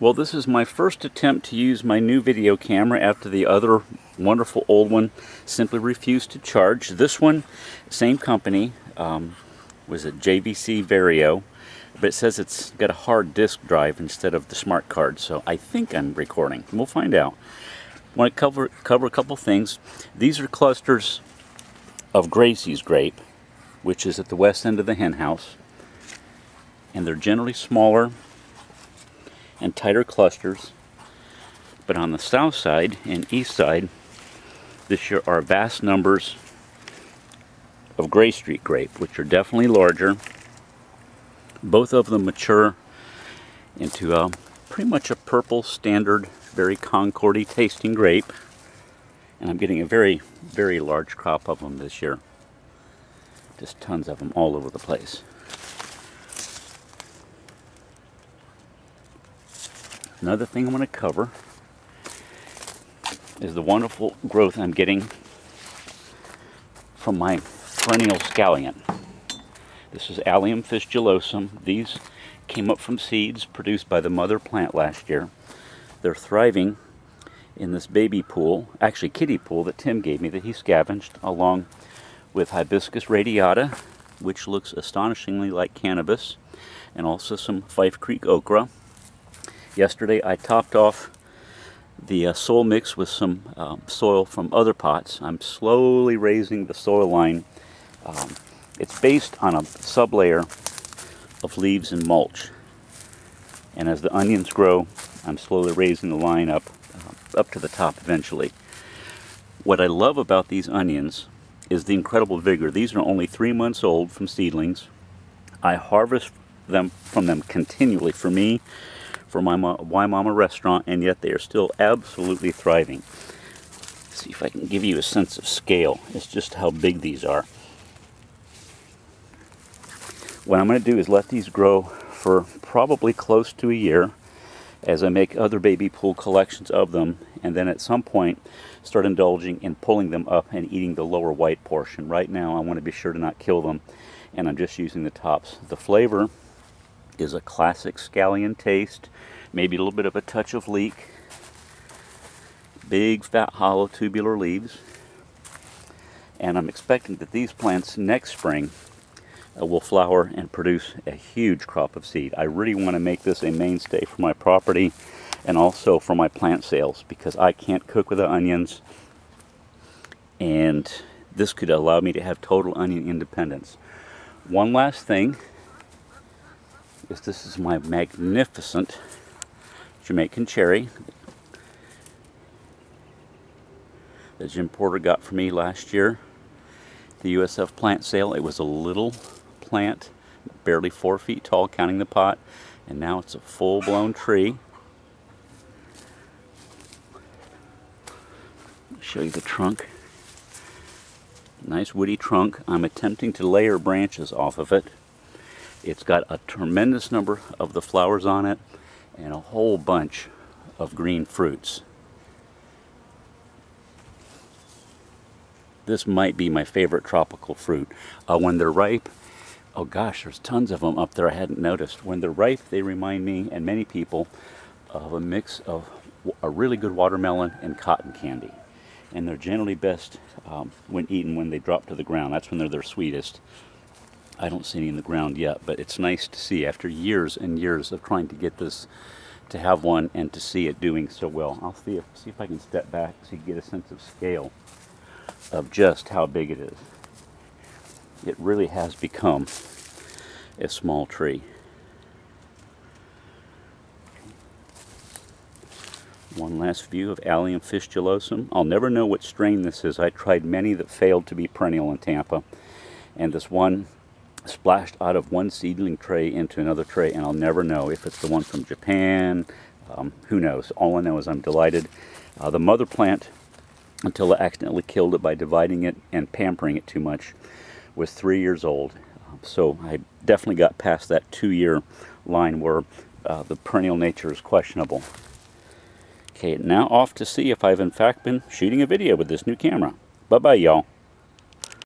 Well, this is my first attempt to use my new video camera after the other wonderful old one simply refused to charge. This one, same company, was a JVC Verio, but it says it's got a hard disk drive instead of the smart card, so I think I'm recording. We'll find out. I want to cover a couple things. These are clusters of Gracie's grape, which is at the west end of the hen house, and they're generally smaller and tighter clusters. But on the south side and east side, this year are vast numbers of Gray Street grape, which are definitely larger. Both of them mature into pretty much a purple standard, very Concordy tasting grape. And I'm getting a very, very large crop of them this year. Just tons of them all over the place. Another thing I want to cover is the wonderful growth I'm getting from my perennial scallion. This is Allium fistulosum. These came up from seeds produced by the mother plant last year. They're thriving in this baby pool, actually kiddie pool, that Tim gave me that he scavenged, along with Hibiscus radiata, which looks astonishingly like cannabis, and also some Fife Creek okra. Yesterday I topped off the soil mix with some soil from other pots. I'm slowly raising the soil line. It's based on a sublayer of leaves and mulch. And as the onions grow, I'm slowly raising the line up to the top eventually. What I love about these onions is the incredible vigor. These are only 3 months old from seedlings. I harvest them from them continually for me, for my Y Mama restaurant, and yet they are still absolutely thriving. Let's see if I can give you a sense of scale. It's just how big these are. What I'm going to do is let these grow for probably close to a year as I make other baby pool collections of them, and then at some point start indulging in pulling them up and eating the lower white portion. Right now I want to be sure to not kill them, and I'm just using the tops. The flavor is a classic scallion taste, maybe a little bit of a touch of leek. Big, fat, hollow, tubular leaves. And I'm expecting that these plants next spring will flower and produce a huge crop of seed. I really want to make this a mainstay for my property and also for my plant sales, because I can't cook with the onions, and this could allow me to have total onion independence. One last thing is this is my magnificent Jamaican cherry that Jim Porter got for me last year, the USF plant sale. It was a little plant, barely 4 feet tall counting the pot, and now it's a full-blown tree. I'll show you the trunk. Nice woody trunk. I'm attempting to layer branches off of it. It's got a tremendous number of the flowers on it and a whole bunch of green fruits. This might be my favorite tropical fruit. When they're ripe, oh gosh, there's tons of them up there I hadn't noticed. When they're ripe, they remind me and many people of a mix of a really good watermelon and cotton candy. And they're generally best when eaten when they drop to the ground. That's when they're their sweetest. I don't see any in the ground yet, but it's nice to see after years and years of trying to get this, to have one and to see it doing so well. I'll see if I can step back so you get a sense of scale of just how big it is. It really has become a small tree. One last view of Allium fistulosum. I'll never know what strain this is. I tried many that failed to be perennial in Tampa, and this one splashed out of one seedling tray into another tray, and I'll never know if it's the one from Japan. Who knows? All I know is I'm delighted. The mother plant, until I accidentally killed it by dividing it and pampering it too much, was 3 years old. So I definitely got past that 2-year line where the perennial nature is questionable. Okay, now off to see if I've in fact been shooting a video with this new camera. Bye-bye, y'all.